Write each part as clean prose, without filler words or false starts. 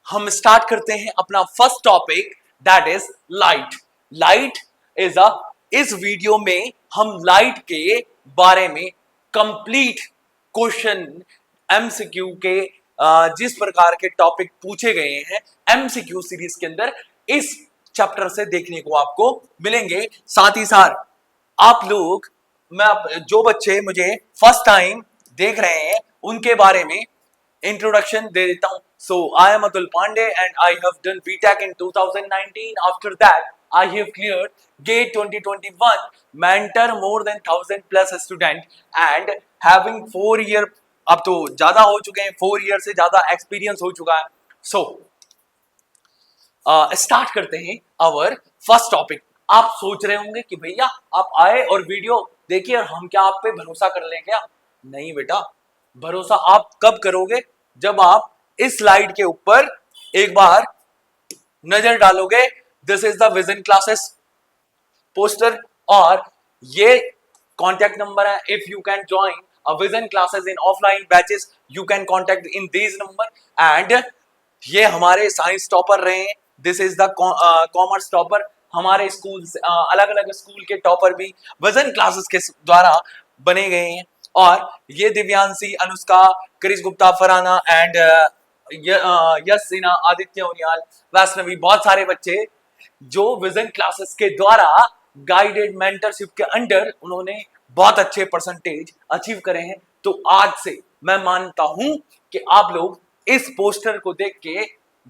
हम स्टार्ट करते हैं अपना first topic that is light. Light is a इस वीडियो में हम लाइट के बारे में कंप्लीट क्वेश्चन एमसीक्यू के जिस प्रकार के टॉपिक पूछे गए हैं एमसीक्यू सीरीज के अंदर इस चैप्टर से देखने को आपको मिलेंगे। साथ ही साथ आप लोग जो बच्चे मुझे फर्स्ट टाइम देख रहे हैं उनके बारे में इंट्रोडक्शन दे देता हूं। So I am Atul Pandey and I have done BTech in 2019। After that I have cleared GATE 2021, mentor more than 1000 plus student and having 4 year, अब तो ज्यादा हो चुके हैं, 4 year से ज्यादा एक्सपीरियंस हो चुका है। सो स्टार्ट करते हैं आवर फर्स्ट टॉपिक। आप सोच रहे होंगे कि भैया आप आए और वीडियो देखिए और हम क्या आप पे भरोसा कर लें क्या? नहीं बेटा, भरोसा आप कब करोगे? जब आप इस स्लाइड के ऊपर एक बार नजर डालोगे। This is the vision classes poster और ये कॉन्टैक्ट नंबर है। If you can join a vision classes in offline batches you can contact in this number. And ये हमारे साइंस टॉपर रहे हैं। This is the commerce topper. हमारे school अलग अलग स्कूल के टॉपर भी विजन क्लासेस के द्वारा बने गए हैं। और ये दिव्यांशी, अनुष्का, क्रिस गुप्ता, फरहाना एंड यश सिन्हा, आदित्य उनियाल, वैष्णवी, बहुत सारे बच्चे जो विजन क्लासेस के द्वारा गाइडेड मेंटरशिप के अंडर उन्होंने बहुत अच्छे परसेंटेज अचीव करे हैं। तो आज से मैं मानता हूं कि आप लोग इस पोस्टर को देख के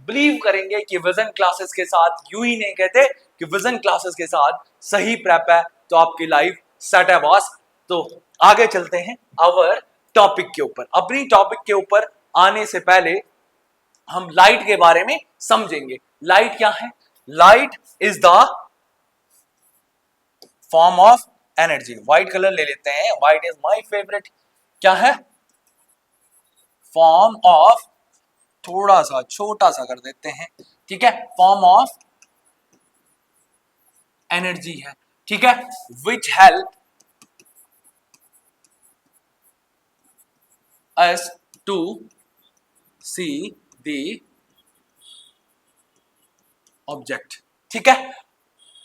बिलीव करेंगे कि विजन क्लासेस के साथ यूं ही नहीं कहते कि विजन क्लासेस के साथ सही प्रेप है तो आपकी लाइफ सेट है बॉस। तो आगे चलते हैं अवर टॉपिक के ऊपर। अपनी टॉपिक के ऊपर आने से पहले हम लाइट के बारे में समझेंगे। लाइट क्या है? Light is the form of energy. White colour ले लेते हैं, व्हाइट इज माय फेवरेट। क्या है? फॉर्म ऑफ, थोड़ा सा छोटा सा कर देते हैं, ठीक है, फॉर्म ऑफ एनर्जी है, ठीक है, which help us to see the object. ठीक है,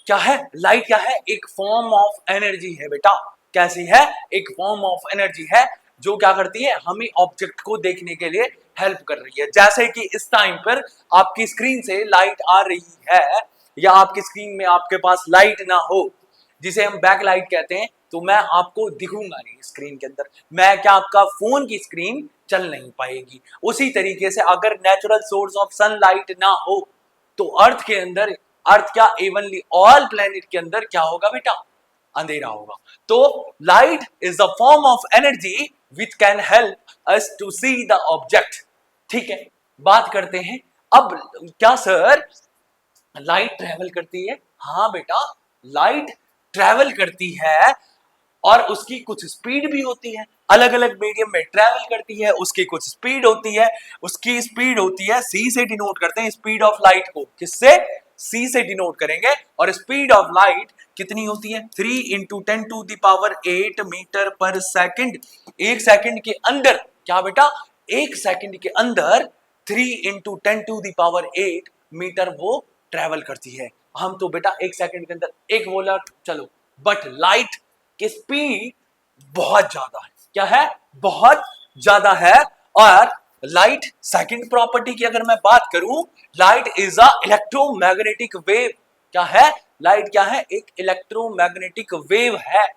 क्या है? लाइट क्या है? एक फॉर्म ऑफ एनर्जी है बेटा। कैसी है? एक फॉर्म ऑफ एनर्जी है जो क्या करती है? हमें ऑब्जेक्ट को देखने के लिए हेल्प कर रही है। जैसे कि इस टाइम पर आपकी स्क्रीन से लाइट आ रही है या आपकी स्क्रीन में आपके पास लाइट ना हो, जिसे हम बैक लाइट कहते हैं, तो मैं आपको दिखूंगा नहीं स्क्रीन के अंदर। मैं क्या, आपका फोन की स्क्रीन चल नहीं पाएगी। उसी तरीके से अगर नेचुरल सोर्स ऑफ सनलाइट ना हो तो अर्थ के अंदर, अर्थ क्या, इवनली ऑल प्लेनेट के अंदर क्या होगा बेटा? अंधेरा होगा। तो light is the form of energy which can help us to see the object. ठीक है, बात करते हैं अब। क्या सर लाइट ट्रेवल करती है? हाँ बेटा, लाइट ट्रेवल करती है और उसकी कुछ स्पीड भी होती है। अलग अलग मीडियम में ट्रेवल करती है, उसकी कुछ स्पीड होती है। उसकी स्पीड होती है, सी से डिनोट करते हैं स्पीड ऑफ लाइट को। किससे? सी से डिनोट करेंगे। और स्पीड ऑफ लाइट कितनी होती है? 3 इंटू 10⁸ मीटर पर सेकेंड। एक सेकंड के अंदर क्या बेटा? एक सेकंड के अंदर 3 इंटू 10⁸ मीटर वो ट्रेवल करती है। हम तो बेटा एक सेकंड के अंदर एक बोला चलो, बट लाइट की स्पीड बहुत ज्यादा है। क्या है? बहुत ज्यादा है। और लाइट सेकंड प्रॉपर्टी की अगर मैं बात करूं, light is a electromagnetic wave. क्या है? लाइट क्या है? एक इलेक्ट्रोमैग्नेटिक वेव है,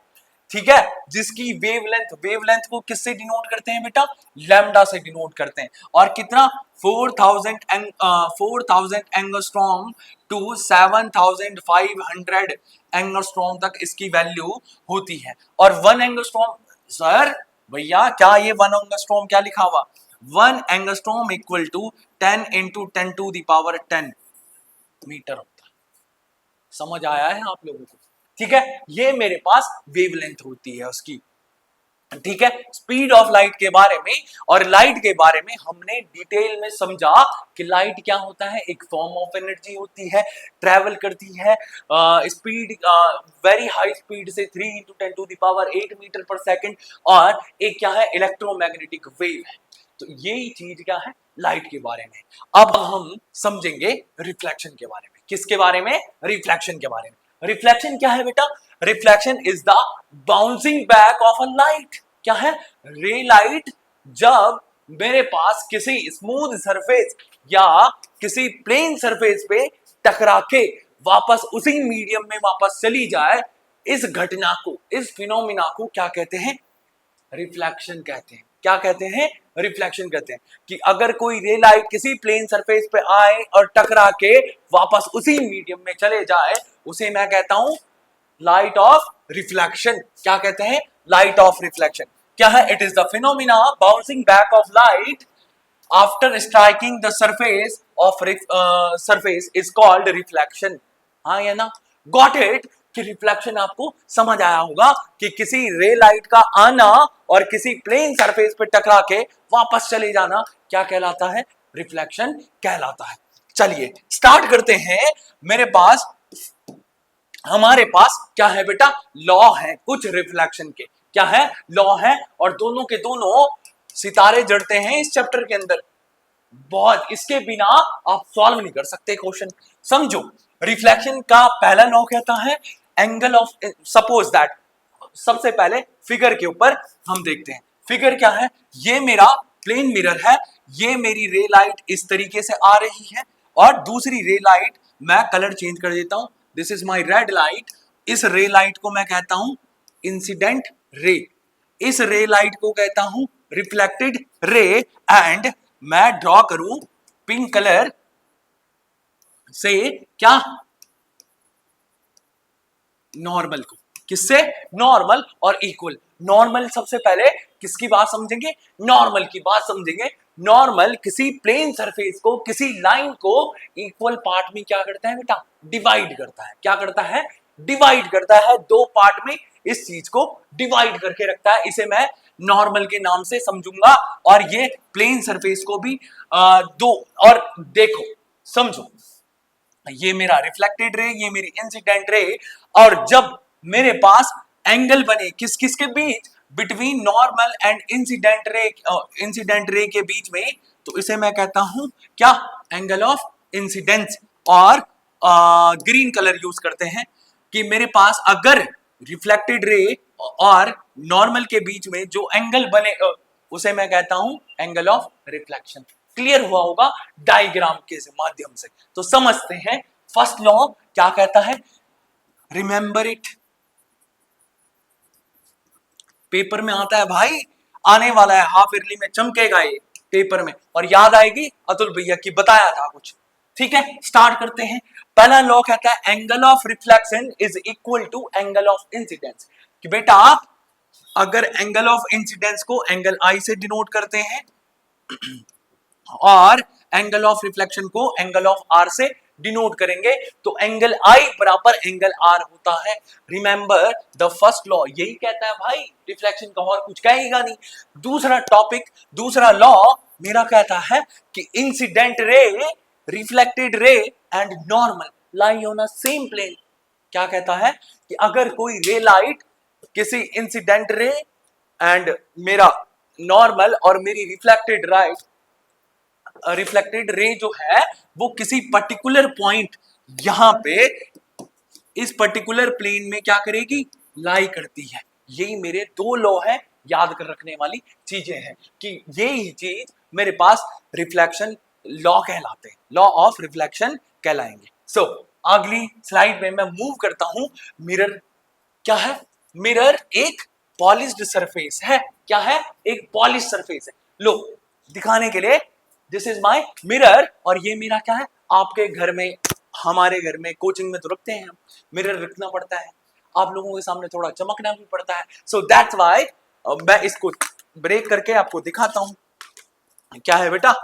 ठीक है, जिसकी वेवलेंथ को किससे डिनोट करते हैं बेटा? लैम्डा से डिनोट करते हैं। और कितना? 4000 एंगस्ट्रॉम टू 7500 एंगस्ट्रॉम तक इसकी वैल्यू होती है। और 1 एंगस्ट्रॉम, सर भैया क्या ये 1 एंगस्ट्रॉम क्या लिखा हुआ? 1 angstrom equal to 10 into 10⁻10 metre होता है। समझ आया है आप लोगों को? ठीक है, ये मेरे पास वेवलेंथ होती है उसकी। ठीक है, स्पीड ऑफ लाइट के बारे में और लाइट के बारे में हमने डिटेल में समझा कि लाइट क्या होता है। एक फॉर्म ऑफ एनर्जी होती है, ट्रैवल करती है स्पीड, वेरी हाई स्पीड से 3 इंटू 10⁸ मीटर पर सेकेंड। और एक क्या है? इलेक्ट्रोमैग्नेटिक वेव है। तो यही चीज क्या है, लाइट के बारे में। अब हम समझेंगे रिफ्लेक्शन के बारे में। किसके बारे में? रिफ्लेक्शन के बारे में। रिफ्लेक्शन क्या है बेटा? Reflection is the bouncing back of a light. क्या है? रे लाइट जब मेरे पास किसी स्मूथ सरफेस या किसी प्लेन सरफेस पे टकरा के वापस उसी मीडियम में वापस चली जाए, इस घटना को, इस फिनोमिना को क्या कहते हैं? रिफ्लेक्शन कहते हैं। क्या कहते हैं? रिफ्लेक्शन कहते हैं। कि अगर कोई रे लाइट किसी प्लेन सरफेस पे आए और टकरा के वापस उसी मीडियम में चले जाए, उसे मैं कहता हूं लाइट ऑफ रिफ्लेक्शन। क्या कहते हैं? Light of reflection. क्या है? It is the phenomena bouncing back of light after striking the surface of surface is called reflection. हाँ या ना? Got it? कि रिफ्लेक्शन आपको समझ आया होगा कि किसी रे लाइट का आना और किसी प्लेन सरफेस पे टकरा के वापस चले जाना क्या कहलाता है? रिफ्लेक्शन कहलाता है। चलिए स्टार्ट करते हैं। हमारे पास क्या है बेटा? लॉ है कुछ रिफ्लेक्शन के। क्या है? लॉ है, और दोनों के दोनों सितारे जड़ते हैं इस चैप्टर के अंदर। बहुत, इसके बिना आप सॉल्व नहीं कर सकते क्वेश्चन। समझो, रिफ्लेक्शन का पहला लॉ कहता है एंगल ऑफ, सपोज दैट, सबसे पहले फिगर के ऊपर हम देखते हैं। फिगर क्या है? ये मेरा प्लेन मिरर है, ये मेरी रे लाइट इस तरीके से आ रही है, और दूसरी रे लाइट, मैं कलर चेंज कर देता हूं, this is my red light. इस रे लाइट को मैं कहता हूं इंसिडेंट रे, इस रे लाइट को कहता हूं रिफ्लेक्टेड रे, एंड मैं ड्रॉ करूं पिंक कलर से क्या? नॉर्मल को। किससे? नॉर्मल और इक्वल। नॉर्मल सबसे पहले किसकी बात समझेंगे? नॉर्मल की बात समझेंगे। नॉर्मल किसी प्लेन सरफेस को, किसी लाइन को इक्वल पार्ट में क्या करता है बेटा? डिवाइड करता है। क्या करता है? डिवाइड करता है। दो पार्ट में इस चीज को डिवाइड करके रखता है। इसे मैं नॉर्मल के नाम से समझूंगा, और ये प्लेन सरफेस को भी दो। और देखो, समझो, ये मेरा रिफ्लेक्टेड रे, ये मेरी इंसिडेंट रे, और जब मेरे पास एंगल बने किस किस के बीच? Between normal and incident ray के बीच में, तो इसे मैं कहता हूं क्या? Angle of incidence. और ग्रीन कलर यूज करते हैं कि मेरे पास अगर रिफ्लेक्टेड रे और नॉर्मल के बीच में जो एंगल बने, उसे मैं कहता हूं एंगल ऑफ रिफ्लेक्शन। क्लियर हुआ होगा डायग्राम के माध्यम से। तो समझते हैं फर्स्ट लॉ क्या कहता है। रिमेंबर इट, पेपर में आता है भाई, आने वाला है, हाफ ईयरली में चमकेगा ये पेपर में, और याद आएगी अतुल भैया की, बताया था कुछ। ठीक है, स्टार्ट करते हैं। पहला लॉ कहता है angle of reflection is equal to angle of incidence. कि बेटा अगर एंगल ऑफ इंसिडेंस को एंगल आई से डिनोट करते हैं और एंगल ऑफ रिफ्लेक्शन को एंगल ऑफ आर से डिनोट करेंगे, तो एंगल आई बराबर एंगल आर होता है। रिमेंबर द फर्स्ट लॉ यही कहता है भाई, रिफ्लेक्शन का और कुछ कहेगा नहीं। दूसरा टॉपिक, दूसरा लॉ मेरा कहता है कि incident ray, reflected ray and normal lie on a same plane. क्या कहता है? कि अगर कोई रे लाइट किसी इंसिडेंट रे एंड मेरा नॉर्मल और मेरी रिफ्लेक्टेड रे जो है वो किसी पर्टिकुलर पॉइंट यहां पे इस पर्टिकुलर प्लेन में क्या करेगी? लाई करती है। यही मेरे दो लॉ है, याद कर रखने वाली चीजें हैं कि यही चीज मेरे पास रिफ्लेक्शन लॉ कहलाते हैं, लॉ ऑफ रिफ्लेक्शन कहलाएंगे। सो अगली स्लाइड में मैं मूव करता हूं। मिरर क्या है? मिरर एक पॉलिश्ड सरफेस है। क्या है? एक पॉलिश सरफेस है। लो दिखाने के लिए, दिस इज माय मिरर, और ये मेरा क्या है? आपके घर में, हमारे घर में, कोचिंग में तो रखते हैं हम, मिरर रखना पड़ता है, आप लोगों के सामने थोड़ा चमकना भी पड़ता है। सो दैट्स व्हाई मैं इसको ब्रेक करके आपको दिखाता हूं। क्या है बेटा?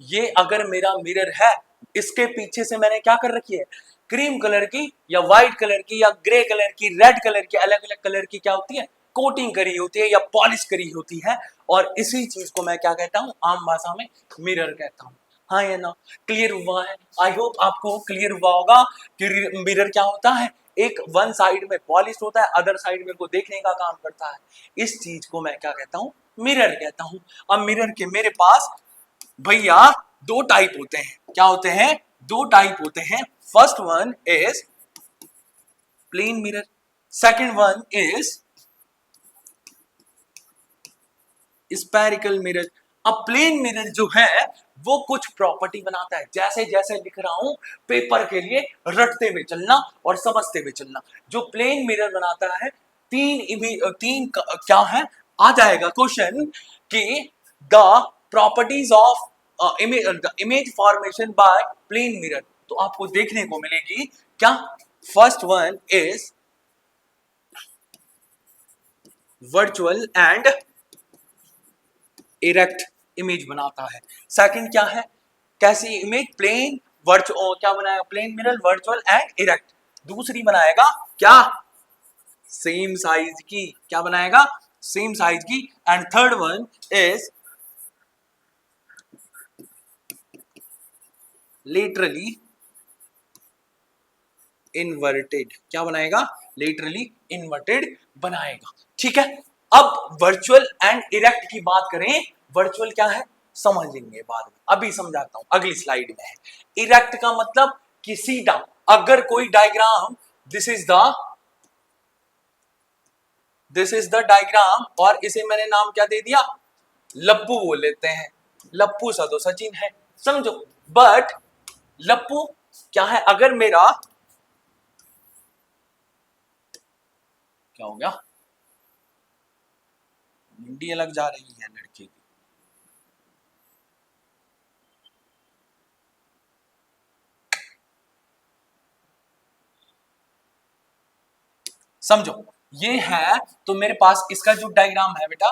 ये अगर मेरा मिरर है, इसके पीछे से मैंने क्या कर रखी है? क्रीम कलर की या व्हाइट कलर की या ग्रे कलर की, रेड कलर की, अलग अलग कलर की क्या होती है? कोटिंग करी होती है या पॉलिश करी होती है, और इसी चीज को मैं क्या कहता हूं? आम भाषा में मिरर कहता हूं। हाँ या ना? क्लियर हुआ है? आई होप आपको क्लियर हुआ होगा कि मिरर क्या होता है। एक वन साइड में पॉलिश होता है, अदर साइड में को देखने का काम करता है। इस चीज को मैं क्या कहता हूं? मिरर कहता हूं। अब मिरर के मेरे पास भैया दो टाइप होते हैं। क्या होते हैं? दो टाइप होते हैं। First one is plane mirror, second one is spherical mirror. अब प्लेन मिरर जो है वो कुछ प्रॉपर्टी बनाता है, जैसे जैसे लिख रहा हूं पेपर के लिए रटते हुए चलना और समझते हुए चलना। जो प्लेन मिरर बनाता है, क्या है, आ जाएगा क्वेश्चन कि the properties of image formation by plane mirror. तो आपको देखने को मिलेगी क्या? First one is virtual and erect image बनाता है। सेकंड क्या है? कैसी इमेज? प्लेन वर्चुअल, क्या बनाएगा? Plane mirror, virtual and erect. दूसरी बनाएगा क्या? सेम साइज की। क्या बनाएगा? सेम साइज की। And third one is laterally inverted. क्या बनाएगा? लेटरली इन्वर्टेड बनाएगा। ठीक है। अब वर्चुअल एंड इरेक्ट की बात करें। वर्चुअल क्या है समझेंगे बाद में, अभी समझाता हूं, अगली स्लाइड में है। इरेक्ट का मतलब कि सीधा। अगर कोई diagram, this is the diagram, और इसे मैंने नाम क्या दे दिया? लप्पू बोल लेते हैं। लप्पू सा तो सचिन है, समझो। बट लप्पू क्या है? अगर मेरा, क्या हो गया? मुंडी अलग जा रही है लड़के की। समझो, ये है तो मेरे पास इसका जो डायग्राम है बेटा,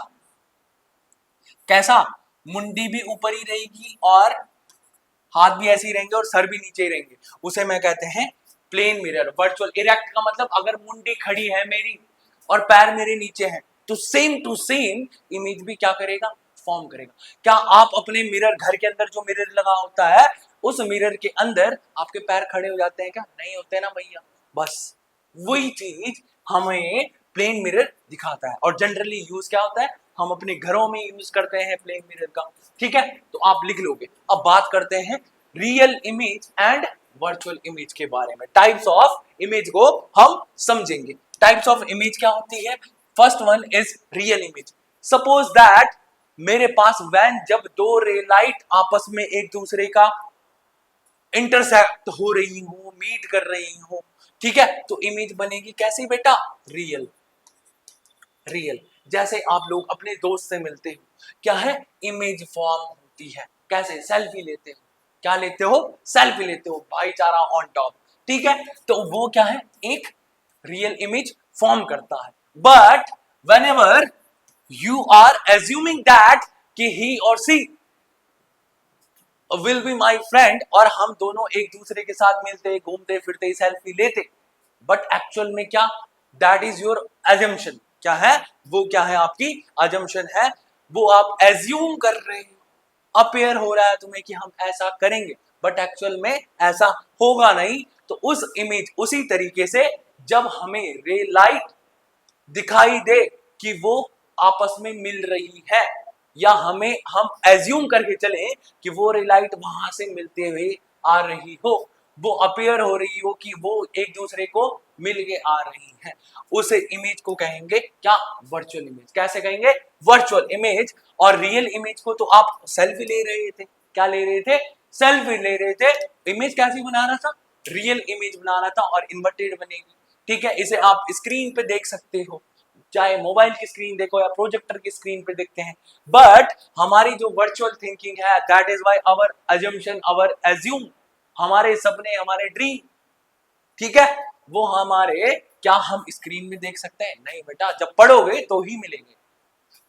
कैसा? मुंडी भी ऊपर ही रहेगी और हाथ भी ऐसे ही रहेंगे और सर भी नीचे ही रहेंगे। उसे मैं कहते हैं प्लेन मिरर। वर्चुअल इरेक्ट का मतलब अगर मुंडी खड़ी है मेरी और पैर मेरे नीचे हैं, तो सेम टू सेम इमेज भी क्या करेगा? फॉर्म करेगा। क्या आप अपने मिरर, घर के अंदर जो मिरर लगा होता है, उस मिरर के अंदर आपके पैर खड़े हो जाते हैं क्या? नहीं होते ना भैया। बस वही चीज हमें प्लेन मिरर दिखाता है। और जनरली यूज क्या होता है? हम अपने घरों में यूज करते हैं प्लेन मिरर का। ठीक है, तो आप लिख लोगे। अब बात करते हैं real image and virtual image के बारे में। टाइप्स ऑफ इमेज को हम समझेंगे। टाइप्स ऑफ इमेज क्या होती है? First one is real image. Suppose that मेरे पास वैन, जब दो रे लाइट आपस में एक दूसरे का इंटरसेक्ट हो रही हो, मीट कर रही हो, ठीक है, तो इमेज बनेगी कैसी बेटा? रियल। रियल। जैसे आप लोग अपने दोस्त से मिलते हो, क्या है? इमेज फॉर्म होती है। कैसे? सेल्फी लेते हो। क्या लेते हो? सेल्फी लेते हो। भाईचारा ऑन टॉप। ठीक है, तो वो क्या है? एक रियल इमेज फॉर्म करता है। But whenever you are assuming that कि he or she will be my friend, और हम दोनों एक दूसरे के साथ मिलते, घूमते फिरते, सेल्फी लेते, बट एक्चुअल में क्या? That is your assumption. क्या है वो? क्या है आपकी अजम्पशन है, वो आप एज्यूम कर रहे हो। अपेयर हो रहा है तुम्हें कि हम ऐसा करेंगे, बट एक्चुअल में ऐसा होगा नहीं। तो उस इमेज, उसी तरीके से जब हमें रे लाइट दिखाई दे कि वो आपस में मिल रही है, या हम एज्यूम करके चले कि वो रे लाइट वहां से मिलते हुए आ रही हो, वो अपीयर हो रही हो कि वो एक दूसरे को मिल के आ रही है, उस इमेज को कहेंगे क्या? Virtual image. कैसे कहेंगे? Virtual image. और रियल इमेज को तो आप सेल्फी ले रहे थे। क्या ले रहे थे? सेल्फी ले रहे थे। इमेज कैसी बना रहा था? रियल इमेज बना रहा था, और इन्वर्टेड बनेगी। ठीक है, इसे आप स्क्रीन पे देख सकते हो, चाहे मोबाइल की स्क्रीन देखो या प्रोजेक्टर की स्क्रीन पे देखते हैं। बट हमारी जो वर्चुअल थिंकिंग है, that is why our assumption, our assume, हमारे सपने, हमारे ड्रीम, ठीक है, वो हमारे, क्या हम स्क्रीन में देख सकते हैं? नहीं बेटा, जब पढ़ोगे तो ही मिलेंगे।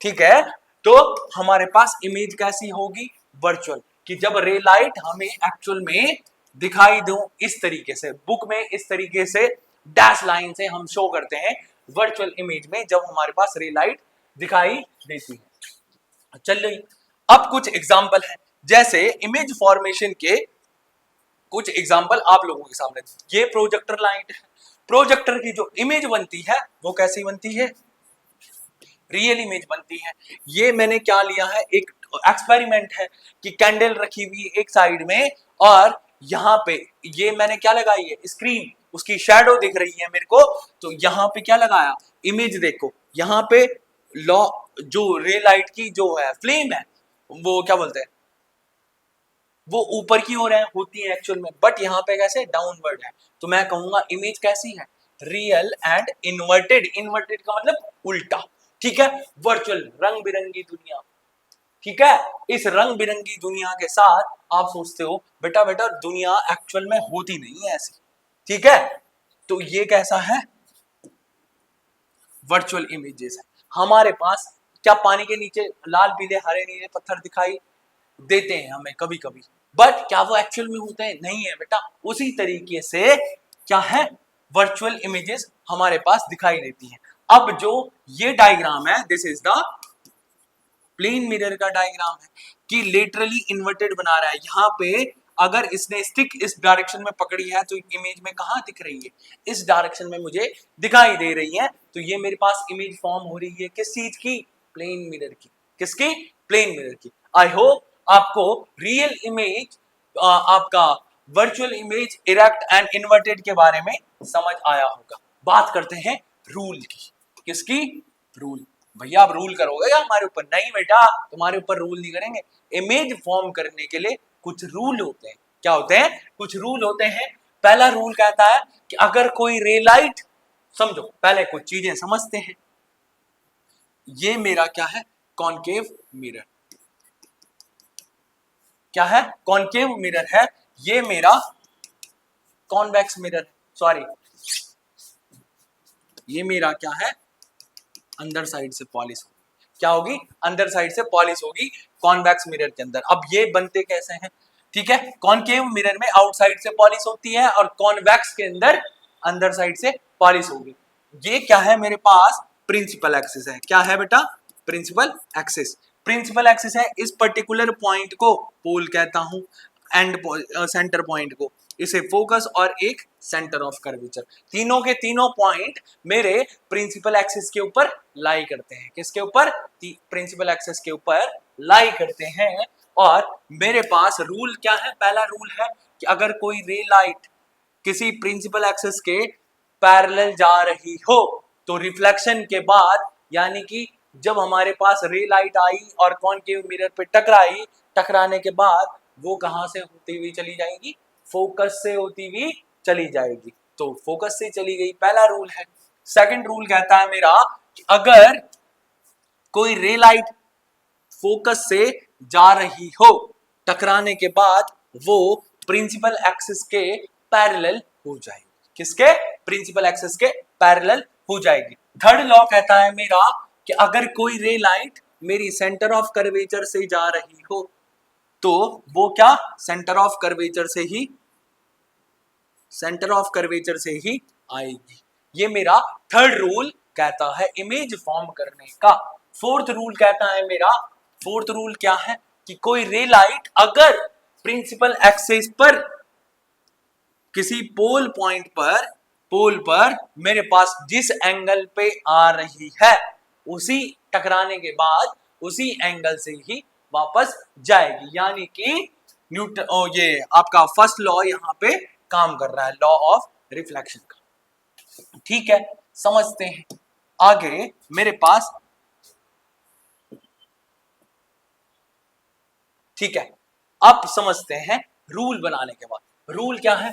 ठीक है, तो हमारे पास इमेज कैसी होगी? वर्चुअल। कि जब रे लाइट हमें एक्चुअल में दिखाई दो इस तरीके से, बुक में इस तरीके से डैश लाइन से हम शो करते हैं वर्चुअल इमेज में, जब हमारे पास रे लाइट दिखाई देती है। चलिए, अब कुछ एग्जांपल है, जैसे इमेज फॉर्मेशन के कुछ एग्जांपल आप लोगों के सामने। ये प्रोजेक्टर लाइट है। प्रोजेक्टर की जो इमेज बनती है वो कैसी बनती है? रियल इमेज बनती है। ये मैंने क्या लिया है, एक एक्सपेरिमेंट है कि कैंडल रखी हुई एक साइड में और यहाँ पे ये मैंने क्या लगाई है, स्क्रीन, उसकी शैडो दिख रही है मेरे को, तो यहाँ पे क्या लगाया, इमेज देखो, यहाँ पे लॉ जो रे लाइट की जो है फ्लेम है वो क्या बोलते हैं, वो ऊपर की ओर है होती है एक्चुअल में, बट यहाँ पे कैसे डाउनवर्ड है, तो मैं कहूंगा इमेज कैसी है, रियल एंड इन्वर्टेड। इन्वर्टेड का मतलब उल्टा, ठीक है। वर्चुअल रंग बिरंगी दुनिया, ठीक है। इस रंग बिरंगी दुनिया के साथ आप सोचते हो बेटा बेटा दुनिया एक्चुअल में होती नहीं है ऐसी, ठीक है। तो ये कैसा है, वर्चुअल इमेजेस है हमारे पास। क्या पानी के नीचे लाल पीले हरे नीले पत्थर दिखाई देते हैं हमें कभी कभी, बट क्या वो एक्चुअल में होते हैं, नहीं है बेटा। उसी तरीके से क्या है, वर्चुअल इमेजेस हमारे पास दिखाई देती हैं। अब जो ये डायग्राम है, this is the plane mirror का डायग्राम है कि लेटरली इन्वर्टेड बना रहा है। यहाँ पे अगर इसने स्टिक इस डायरेक्शन में पकड़ी है तो इमेज में कहाँ दिख रही है, इस डायरेक्शन में मुझे दिखाई दे रही है। तो ये मेरे पास इमेज फॉर्म हो रही है किस चीज की, प्लेन मिरर की। किसकी, प्लेन मिरर की। आई होप आपको रियल इमेज, आपका virtual image, erect and inverted के बारे में समझ आया होगा। बात करते हैं रूल की। किसकी, रूल। भैया आप रूल करोगे क्या हमारे ऊपर, नहीं बेटा तुम्हारे ऊपर रूल नहीं करेंगे। इमेज फॉर्म करने के लिए कुछ रूल होते हैं। क्या होते हैं, कुछ रूल होते हैं। पहला रूल कहता है कि अगर कोई रे लाइट, समझो पहले कुछ चीजें समझते हैं। ये मेरा क्या है, कॉनकेव मिरर। क्या है, कॉनकेव मिरर है। ये मेरा कॉन्वेक्स मिरर है, सॉरी ये मेरा क्या है, अंदर साइड से पॉलिश होगी। क्या होगी, अंदर साइड से पॉलिश होगी कॉन्वेक्स मिरर के अंदर। अब ये बनते कैसे हैं, ठीक है। कॉनकेव मिरर में आउटसाइड से पॉलिश होती है और कॉन्वेक्स के अंदर अंदर साइड से पॉलिश होगी। ये क्या है मेरे पास, प्रिंसिपल एक्सिस है। क्या है बेटा, प्रिंसिपल एक्सिस। प्रिंसिपल एक्सिस है, इस पर्टिकुलर पॉइंट को पोल कहता हूं, एंड सेंटर पॉइंट को, इसे फोकस और एक सेंटर ऑफ कर्वेचर। तीनों के तीनों पॉइंट मेरे प्रिंसिपल एक्सिस के ऊपर लाई करते हैं। किसके ऊपर, प्रिंसिपल एक्सिस के ऊपर लाई करते हैं। और मेरे पास रूल क्या है, पहला रूल है कि अगर कोई रे लाइट किसी प्रिंसिपल एक्सिस के पैरेलल जा रही हो तो रिफ्लेक्शन के बाद, यानी कि जब हमारे पास रे लाइट आई और कॉनकेव मिरर पे टकराई, टकराने के बाद वो कहां से होती हुई चली जाएगी, फोकस से होती हुई चली जाएगी। तो फोकस से चली गई, पहला रूल है। सेकंड रूल कहता है मेरा कि अगर कोई रे लाइट फोकस से जा रही हो, टकराने के बाद वो प्रिंसिपल एक्सिस के पैरेलल हो जाएगी। किसके, प्रिंसिपल एक्सिस के पैरेलल हो जाएगी। थर्ड लॉ कहता है मेरा कि अगर कोई रे लाइट मेरी सेंटर ऑफ कर्वेचर से जा रही हो तो वो क्या, सेंटर ऑफ कर्वेचर से ही, सेंटर ऑफ कर्वेचर से ही आएगी। ये मेरा थर्ड रूल कहता है इमेज फॉर्म करने का। फोर्थ रूल कहता है मेरा, फोर्थ रूल क्या है कि कोई रे लाइट अगर प्रिंसिपल एक्सिस पर किसी पोल पर मेरे पास जिस एंगल पे आ रही है, उसी टकराने के बाद उसी एंगल से ही वापस जाएगी। यानी कि न्यूटन, ये आपका फर्स्ट लॉ यहाँ पे काम कर रहा है, लॉ ऑफ रिफ्लेक्शन का। ठीक है, समझते हैं आगे। मेरे पास, ठीक है, अब समझते हैं रूल बनाने के बाद। रूल क्या है,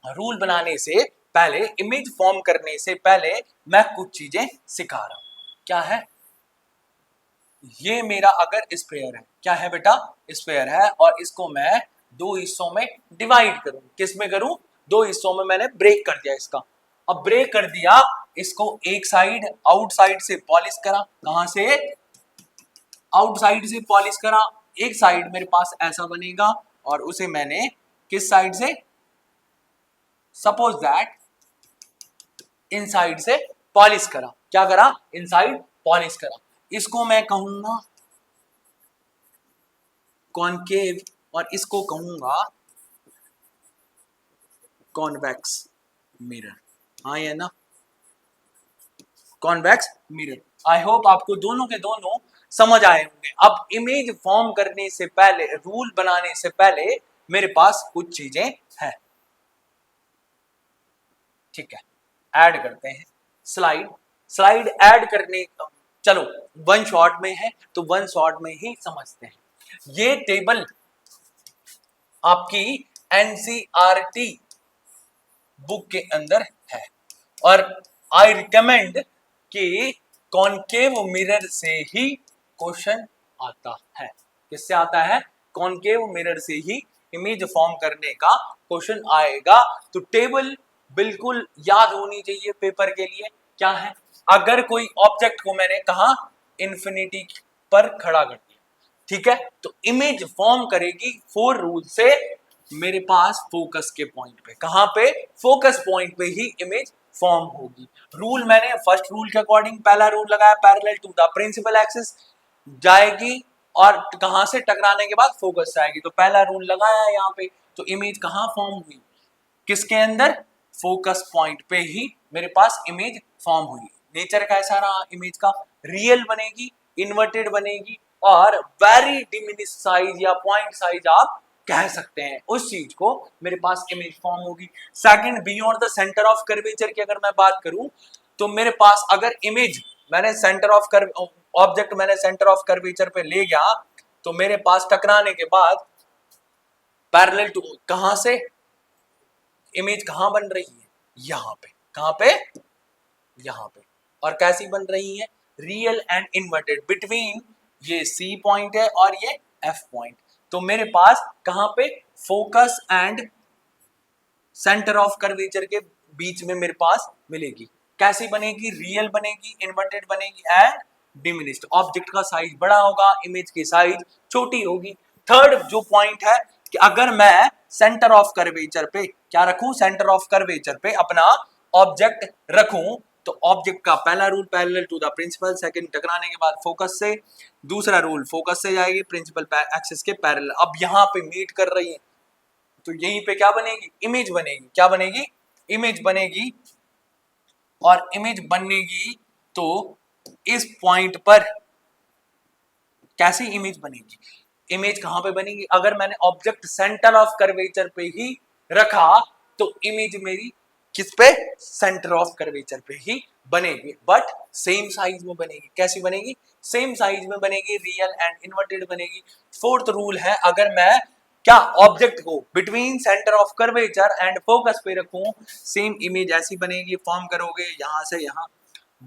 रूल बनाने से पहले, इमेज फॉर्म करने से पहले मैं कुछ चीजें सिखा रहा हूं। क्या है, ये मेरा अगर स्फेयर है, क्या है बेटा, स्फेयर है, और इसको मैं दो हिस्सों में डिवाइड करूं। किस में करूं, दो हिस्सों में मैंने ब्रेक कर दिया इसका। अब ब्रेक कर दिया, इसको एक साइड आउटसाइड से पॉलिश करा। कहां से, आउटसाइड से पॉलिश करा। एक साइड मेरे पास ऐसा बनेगा और उसे मैंने किस साइड से, सपोज दैट इनसाइड से पॉलिश करा। क्या करा, इनसाइड पॉलिश करा। इसको मैं कहूंगा कॉनकेव और इसको कहूंगा कॉन्वेक्स मिरर। हाँ, ये ना, कॉन्वेक्स मिरर। आई होप आपको दोनों के दोनों समझ आए होंगे। अब इमेज फॉर्म करने से पहले, रूल बनाने से पहले मेरे पास कुछ चीजें हैं, ठीक है। ऐड करते हैं स्लाइड ऐड करने, चलो वन शॉट में है तो वन शॉट में ही समझते हैं। ये टेबल आपकी एनसीईआरटी बुक के अंदर है और आई रिकमेंड कि कॉनकेव मिरर से ही क्वेश्चन आता है। किससे आता है? कॉनकेव मिरर से ही इमेज फॉर्म करने का क्वेश्चन आएगा। तो टेबल बिल्कुल याद होनी चाहिए पेपर के लिए। क्या है? अगर कोई ऑब्जेक्ट को मैंने कहा इंफिनिटी पर खड़ा कर दिया, ठीक है, तो इमेज फॉर्म करेगी 4 रूल से मेरे पास फोकस के पॉइंट पे। कहां पे? फोकस पॉइंट पे ही इमेज फॉर्म होगी। रूल मैंने फर्स्ट रूल के अकॉर्डिंग पहला रूल लगाया, parallel to the principal axis जाएगी और कहां से? टकराने के बाद फोकस आएगी। तो पहला रूल लगाया है यहाँ पे। तो इमेज कहां फॉर्म हुई? किसके अंदर? फोकस पॉइंट पे ही मेरे पास इमेज फॉर्म हुई। नेचर कैसा रहा इमेज का? रियल बनेगी, इन्वर्टेड बनेगी और वेरी डिमिनिश साइज या पॉइंट साइज आप कह सकते हैं। उस चीज को मेरे पास इमेज फॉर्म होगी। Second, beyond the centre of curvature की अगर मैं बात करूं तो मेरे पास अगर इमेज मैंने सेंटर ऑफ कर्व ऑब्जेक्ट मैंने सेंटर ऑफ कर्वेचर पे ले गया तो मेरे पास टकराने के बाद पैरेलल टू कहां से इमेज कहां बन रही है? यहां पे। कहां पे? यहां पे। और कैसी बन रही है? रियल एंड इन्वर्टेड बिटवीन ये सी पॉइंट है और ये एफ पॉइंट। तो मेरे पास कहां पे? Focus and centre of curvature के बीच में मेरे पास मिलेगी। कैसी बनेगी? रियल बनेगी, इन्वर्टेड बनेगी एंड डिमिनिश्ड। ऑब्जेक्ट का साइज बड़ा होगा, इमेज की साइज छोटी होगी। थर्ड जो पॉइंट है कि अगर मैं सेंटर ऑफ कर्वेचर पे क्या रखूं? सेंटर ऑफ कर्वेचर पे अपना ऑब्जेक्ट रखूं तो ऑब्जेक्ट का पहला rule parallel to the principal, second टकराने के बाद फोकस से, दूसरा रूल फोकस से जाएगी प्रिंसिपल एक्सिस के पैरेलल। अब यहां पे मीट कर रही है तो यहीं पे क्या बनेगी? इमेज बनेगी। क्या बनेगी? इमेज बनेगी। और इमेज बनेगी तो इस पॉइंट पर कैसी इमेज बनेगी? इमेज कहां पे बनेगी? अगर मैंने ऑब्जेक्ट सेंटर ऑफ कर्वेचर पे ही रखा तो इमेज मेरी किस पे? सेंटर ऑफ कर्वेचर पे ही बनेगी, बट सेम साइज में बनेगी। कैसी बनेगी? सेम साइज में बनेगी, रियल एंड इन्वर्टेड बनेगी। फोर्थ रूल है, अगर मैं क्या ऑब्जेक्ट को between centre of curvature and focus पे रखूं, सेम इमेज ऐसी बनेगी। फॉर्म करोगे यहां से यहां,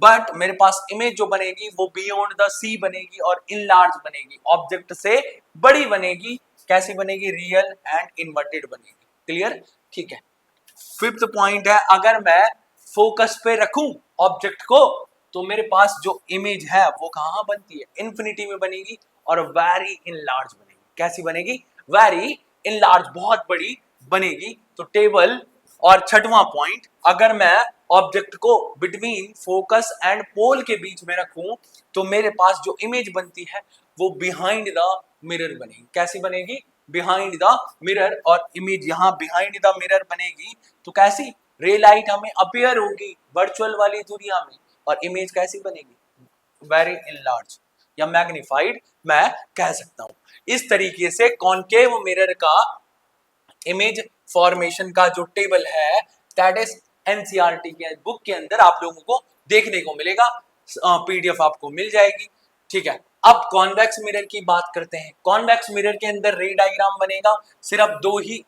बट मेरे पास इमेज जो बनेगी वो बियॉन्ड द सी बनेगी और इनलार्ज बनेगी, ऑब्जेक्ट से बड़ी बनेगी। कैसी बनेगी? रियल एंड इन्वर्टेड बनेगी। क्लियर? ठीक है। फिफ्थ पॉइंट है, अगर मैं फोकस पे रखूं ऑब्जेक्ट को तो मेरे पास जो इमेज है वो कहां बनती है? इन्फिनिटी में बनेगी और वेरी इनलार्ज बनेगी। कैसी बनेगी? वेरी इनलार्ज, बहुत बड़ी बनेगी। तो टेबल। और छठवां पॉइंट, अगर मैं ऑब्जेक्ट को बिटवीन फोकस एंड पोल के बीच में रखूं तो मेरे पास जो इमेज बनती है वो बिहाइंड द मिरर बनेगी। कैसी बनेगी? Behind the mirror. और इमेज यहां बिहाइंड द मिरर बनेगी तो कैसी? रे लाइट हमें अपीयर होगी वर्चुअल वाली दुनिया में और इमेज कैसी बनेगी? वेरी इनलार्ज या मैग्निफाइड मैं कह सकता हूं। इस तरीके से कॉनकेव मिरर का इमेज फॉर्मेशन का जो टेबल है दैट इज एनसीईआरटी के बुक के अंदर आप लोगों को देखने को मिलेगा। पीडीएफ आपको मिल जाएगी। ठीक है। अब कॉन्वेक्स मिरर की बात करते हैं। कॉन्वेक्स मिरर के अंदर रे डायग्राम बनेगा। सिर्फ 2 ही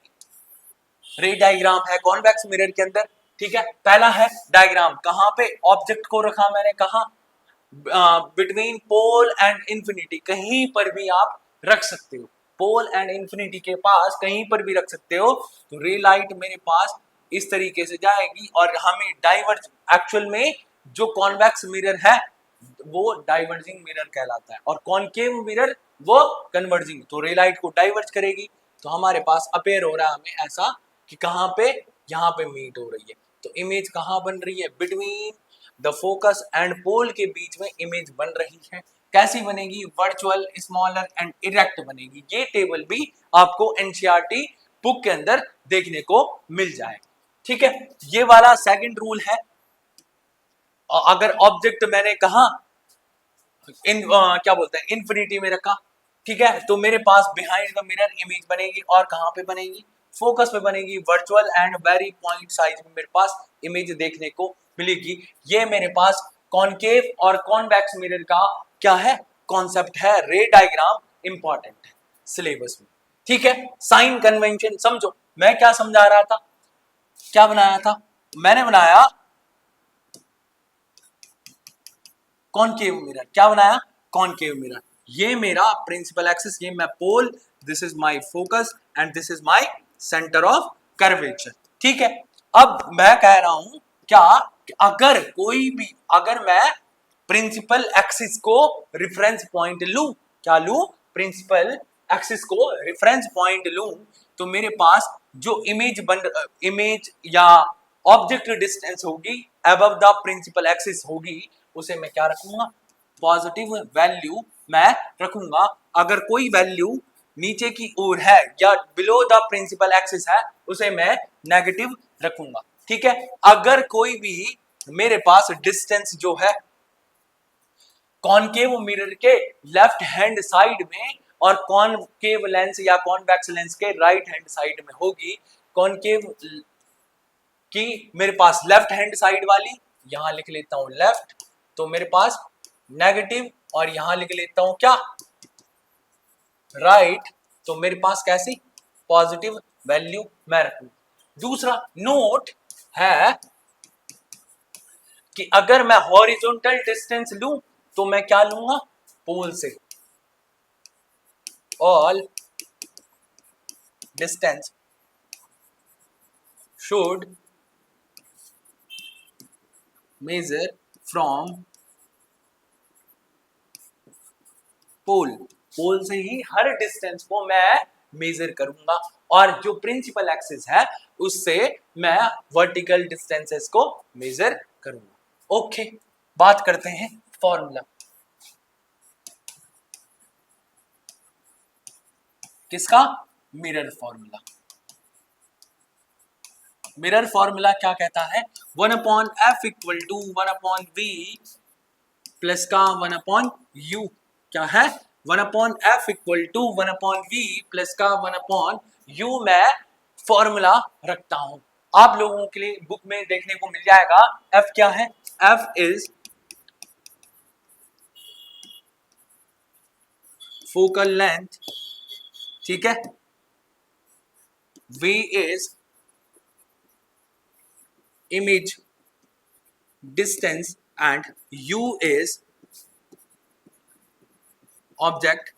रे डायग्राम है कॉन्वेक्स मिरर के अंदर। ठीक है। पहला है डायग्राम, कहां पे? ऑब्जेक्ट को रखा मैंने, कहा बिटवीन पोल एंड इंफिनिटी, कहीं पर भी आप रख सकते हो। पोल एंड इंफिनिटी के पास कहीं पर भी रख सकते हो। तो रे लाइट मेरे पास इस तरीके से जाएगी और हमें डाइवर्ज, एक्चुअल में जो कॉन्वेक्स मिरर है वो डाइवर्जिंग मिरर कहलाता है और कॉनकेव मिरर वो कन्वर्जिंग। तो रे लाइट को डाइवर्ज करेगी तो हमारे पास अपेयर हो रहा है हमें ऐसा कि कहां पे? यहां पे मीट हो रही है। तो इमेज कहां बन रही है? Between the focus and pole के बीच में इमेज बन रही है। कैसी बनेगी? वर्चुअल, स्मॉलर एंड इरेक्ट बनेगी। ये टेबल भी आपको एनसीईआरटी बुक के अंदर देखने को मिल जाए। ठीक है। ये वाला सेकंड रूल है। अगर ऑब्जेक्ट मैंने कहा क्या बोलते हैं इन्फिनिटी में रखा, ठीक है, तो मेरे पास बिहाइंड द मिरर इमेज बनेगी और कहाँ पे बनेगी, फोकस पे बनेगी। Virtual and very point size में मेरे पास इमेज देखने को मिलेगी। ये मेरे पास कॉनकेव और कॉन्वेक्स मिरर का क्या है, कॉन्सेप्ट है। रे डायग्राम इंपॉर्टेंट है सिलेबस में, ठीक है। साइन कन्वेंशन समझो, मैं क्या समझा रहा था, क्या बनाया था, मैंने बनाया कॉनकेव मिरर। क्या बनाया, कॉनकेव मिरर। ये मेरा प्रिंसिपल एक्सिस, ये मैं pole, this is my focus and this is my centre of curvature, ठीक है। अब मैं कह रहा हूं क्या, अगर कोई भी, अगर मैं प्रिंसिपल एक्सिस को रेफरेंस पॉइंट लूं, क्या लूं, प्रिंसिपल एक्सिस को रेफरेंस पॉइंट लूं, तो मेरे पास जो इमेज या ऑब्जेक्ट डिस्टेंस होगी अबव द प्रिंसिपल एक्सिस होगी, उसे मैं क्या रखूंगा, पॉजिटिव वैल्यू मैं रखूंगा। अगर कोई वैल्यू नीचे की ओर है या बिलो द प्रिंसिपल एक्सिस है, उसे मैं नेगेटिव रखूंगा, ठीक है। अगर कोई भी मेरे पास डिस्टेंस जो है कॉनकेव मिरर के लेफ्ट हैंड साइड में और कॉनकेव लेंस या कॉन्वेक्स लेंस के राइट हैंड साइड में होगी, कॉनकेव की मेरे पास लेफ्ट हैंड साइड वाली, यहां लिख लेता हूं लेफ्ट, तो मेरे पास नेगेटिव, और यहां लिख लेता हूं क्या, राइट, तो मेरे पास कैसी, पॉजिटिव वैल्यू मैं रखूंगा। दूसरा नोट है कि अगर मैं हॉरिजॉन्टल डिस्टेंस लूं तो मैं क्या लूंगा, पोल से। All distance should measure from pole, pole से ही हर डिस्टेंस को मैं मेजर करूंगा, और जो प्रिंसिपल एक्सिस है उससे मैं वर्टिकल डिस्टेंसेस को मेजर करूंगा। ओके, बात करते हैं फॉर्मूला। किसका, मिरर फॉर्मूला। मिरर फॉर्मूला क्या कहता है, 1/f equal to 1/v plus का 1/u, क्या है, 1/f equal to 1/v plus का 1/u मैं फॉर्मूला रखता हूं। आप लोगों के लिए बुक में देखने को मिल जाएगा। f क्या है, f इज फोकल लेंथ, ठीक है, v is image distance and u is object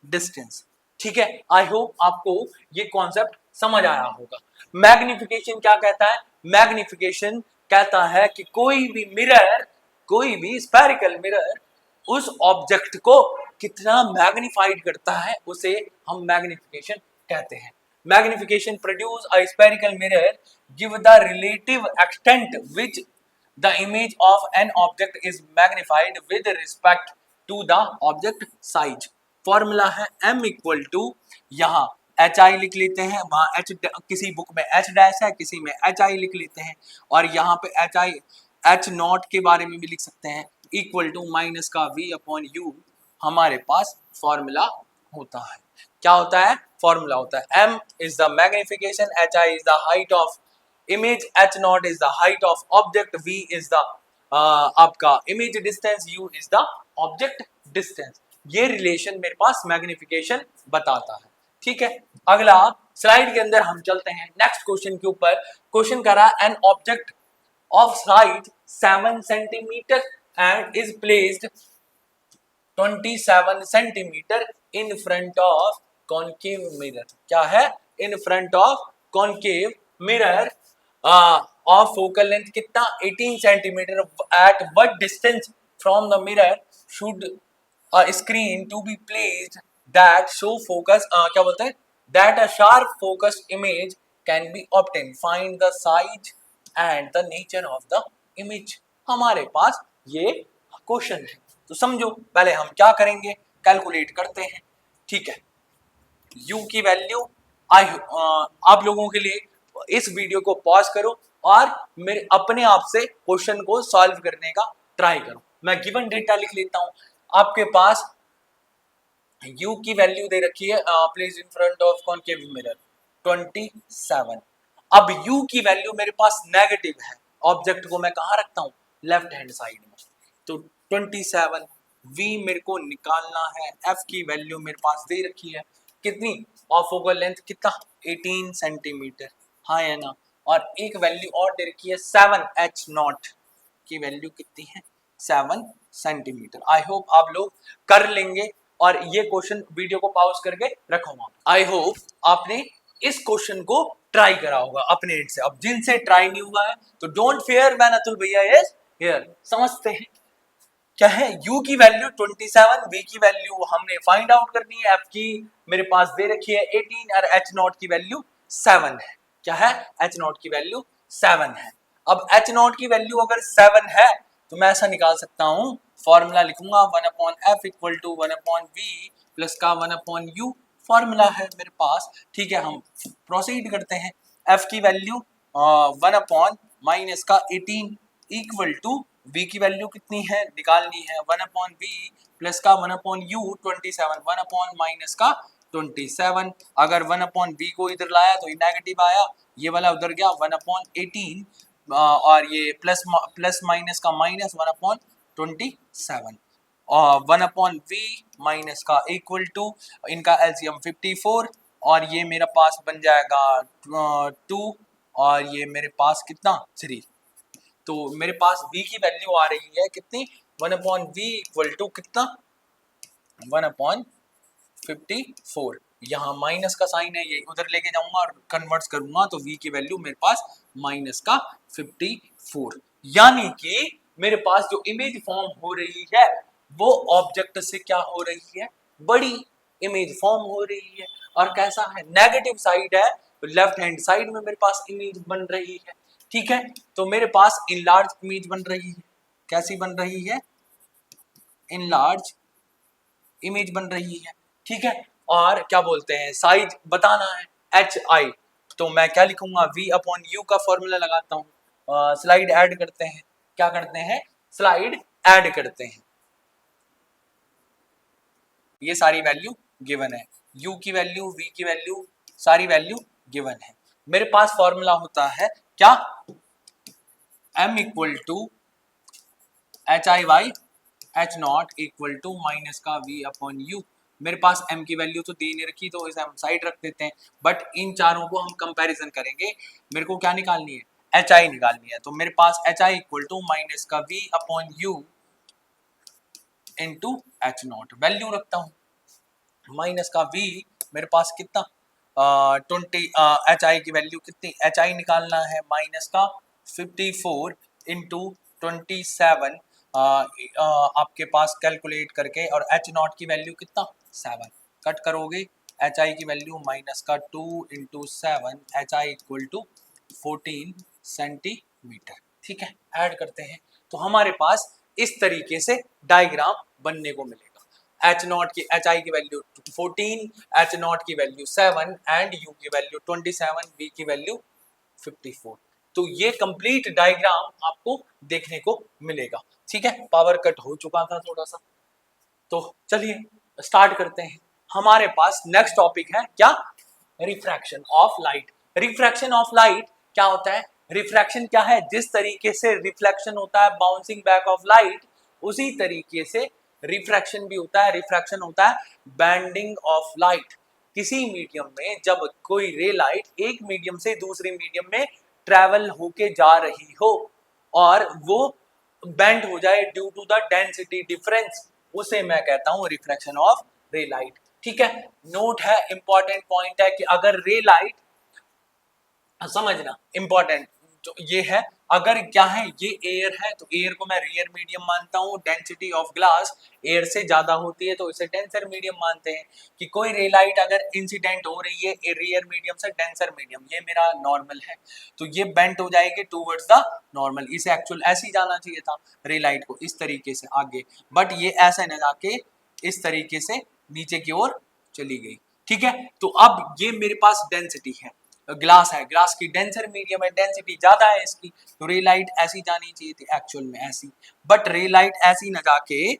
distance, ठीक है। आई होप आपको ये कॉन्सेप्ट समझ आया होगा। मैग्निफिकेशन क्या कहता है, मैग्निफिकेशन कहता है कि कोई भी मिरर, कोई भी स्फेरिकल मिरर उस ऑब्जेक्ट को कितना मैग्निफाइड करता है, उसे हम मैग्निफिकेशन कहते हैं। Magnification produce a spherical mirror give the relative extent which the image of an object is magnified with respect to the object size। Formula है m इक्वल टू, यहाँ एच आई लिख लेते हैं, वहां एच, किसी book में H dash है, किसी में एच आई लिख लेते हैं, और यहाँ पे एच आई, एच नॉट के बारे में भी लिख सकते हैं, इक्वल टू माइनस का v अपॉन u हमारे पास फॉर्मूला होता है। क्या होता है, फॉर्मूला होता है m is the magnification, H I is the height of image, h naught is the height of object, v is the आपका image distance, u is the object distance। ये रिलेशन मेरे पास मैग्निफिकेशन बताता है, ठीक है। अगला स्लाइड के अंदर हम चलते हैं नेक्स्ट क्वेश्चन के ऊपर। क्वेश्चन कर रहा है an object of size 7 centimetre and is placed 27 centimetre in front of concave mirror. क्या है, in front of concave mirror of focal length कितना, 18 centimetre. At what distance from the mirror should a screen to be placed that show focus, क्या बोलते हैं, that a sharp focus image can be obtain, find the size and the nature of the image. हमारे पास ये question है, तो समझो पहले हम क्या करेंगे, कैलकुलेट करते हैं, ठीक है। u की वैल्यू आप लोगों के लिए इस वीडियो को पॉज करो, और मेरे अपने आप से क्वेश्चन को सॉल्व करने का ट्राई करो। मैं गिवन डेटा लिख लेता हूं। आपके पास u की वैल्यू दे रखी है, place in front of concave mirror 27। अब u की वैल्यू मेरे पास नेगेटिव है, ऑब्जेक्ट को मैं कहां रखता हूं, लेफ्ट हैंड साइड में। तो 27 v मेरे को निकालना है, f की वैल्यू मेरे पास दे रखी है कितनी, और फोकल लेंथ कितना 18 सेंटीमीटर, हाँ या ना। और एक वैल्यू और दे रखी है 7 h नॉट की वैल्यू कितनी है 7 सेंटीमीटर। आई होप आप लोग कर लेंगे और ये क्वेश्चन वीडियो को पॉज करके रखूंगा। आई होप आपने इस क्वेश्चन को ट्राई करा होगा अपने एंड से। अब जिनसे ट्राई नहीं हुआ है तो डोंट फियर व्हेन अतुल भैया इज हियर। समझते हैं क्या है, u की वैल्यू 27, v की वैल्यू हमने फाइंड आउट करनी है, f की मेरे पास दे रखी है 18 और h नॉट की वैल्यू 7 है। क्या है, h नॉट की वैल्यू 7 है। अब h नॉट की वैल्यू अगर 7 है तो मैं ऐसा निकाल सकता हूं, फॉर्मूला लिखूंगा 1/f equal to 1/v plus का 1/u, फॉर्मूला है मेरे पास। ठीक है, हम प्रोसीड करते हैं। f की वैल्यू 1 माइनस का 18 इक्वल टू v की वैल्यू कितनी है निकालनी है 1/v प्लस का 1/u 27, 1 माइनस का 27। अगर 1/v को इधर लाया तो ये नेगेटिव आया, ये वाला उधर गया 1/18, और ये प्लस माइनस का माइनस 1/27 और 1/v माइनस का इक्वल टू इनका एलसीएम 54 और ये मेरा पास बन जाएगा 2 और ये मेरे पास कितना 3। तो मेरे पास v की वैल्यू आ रही है कितनी 1/v इक्वल टू कितना 1/54। यहाँ माइनस का साइन है, ये उधर लेके जाऊंगा और कन्वर्ट करूंगा तो v की वैल्यू मेरे पास माइनस का 54। यानी कि मेरे पास जो इमेज फॉर्म हो रही है वो ऑब्जेक्ट से क्या हो रही है, बड़ी इमेज फॉर्म हो रही है। और कैसा है, नेगेटिव साइड है तो लेफ्ट हैंड साइड में मेरे पास इमेज बन रही है। ठीक है, तो मेरे पास इनलार्ज इमेज बन रही है। कैसी बन रही है, इनलार्ज इमेज बन रही है। ठीक है, और क्या बोलते हैं, साइज बताना है एच आई, तो मैं क्या लिखूंगा v/u का फॉर्मूला लगाता हूँ। स्लाइड ऐड करते हैं, क्या करते हैं, स्लाइड ऐड करते हैं। ये सारी वैल्यू गिवन है, u की वैल्यू, v की वैल्यू, सारी वैल्यू गिवन है। मेरे पास फॉर्मूला होता है क्या, m equal to H I Y H naught equal to minus का v/u। मेरे पास m की वैल्यू तो दे नहीं रखी तो इसे हम साइड रख देते हैं, बट इन चारों को हम कंपैरिजन करेंगे। मेरे को क्या निकालनी है, एच आई निकालनी है। तो मेरे पास H I equal to minus का v/u into H not, value रखता हूँ माइनस का v मेरे पास कितना 20, एच आई की वैल्यू कितनी, एच आई निकालना है माइनस का 54 इंटू 27, आपके पास कैलकुलेट करके, और एच नॉट की वैल्यू कितना 7, कट करोगे एच आई की वैल्यू माइनस का 2 into 7, H I equal to 14 centimetre. ठीक है, ऐड करते हैं तो हमारे पास इस तरीके से डायग्राम बनने को मिलेगा। एच नॉट की, एच आई की वैल्यू 14, एच नॉट की वैल्यू 7 एंड यू की वैल्यू 27, बी की वैल्यू 54। तो ये कंप्लीट डायग्राम आपको देखने को मिलेगा। ठीक है, पावर कट हो चुका था थोड़ा सा, तो चलिए स्टार्ट करते हैं। हमारे पास नेक्स्ट टॉपिक है क्या, refraction of light. Refraction of light क्या होता है, रिफ्रैक्शन क्या है, जिस तरीके से रिफ्लेक्शन होता है बाउंसिंग बैक ऑफ लाइट, उसी तरीके से रिफ्रैक्शन भी होता है। रिफ्रैक्शन होता है बैंडिंग ऑफ लाइट। किसी मीडियम में जब कोई रे लाइट एक मीडियम से दूसरे मीडियम में ट्रैवल होके जा रही हो और वो बेंड हो जाए due to the density difference, उसे मैं कहता हूं रिफ्रैक्शन ऑफ रे लाइट। ठीक है, नोट है, इंपॉर्टेंट पॉइंट है कि अगर रे लाइट, समझना इंपॉर्टेंट जो ये है, अगर क्या है, ये एयर है तो एयर को मैं रेयर मीडियम मानता हूँ। डेंसिटी ऑफ ग्लास एयर से ज्यादा होती है तो इसे डेंसर मीडियम मानते हैं। कि कोई रे लाइट अगर इंसिडेंट हो रही है रेयर मीडियम से डेंसर मीडियम, ये मेरा नॉर्मल है, तो ये बेंट हो जाएगी टूवर्ड्स द नॉर्मल। इसे एक्चुअल ऐसे ही जाना चाहिए था रे लाइट को, इस तरीके से आगे, बट ये ऐसे न जाके इस तरीके से नीचे की ओर चली गई। ठीक है, तो अब ये मेरे पास डेंसिटी है, ग्लास है, ग्लास की डेंसर मीडियम है, डेंसिटी ज्यादा है इसकी, तो रे लाइट ऐसी जानी चाहिए थी एक्चुअल में ऐसी, बट रे लाइट ऐसी न जाके,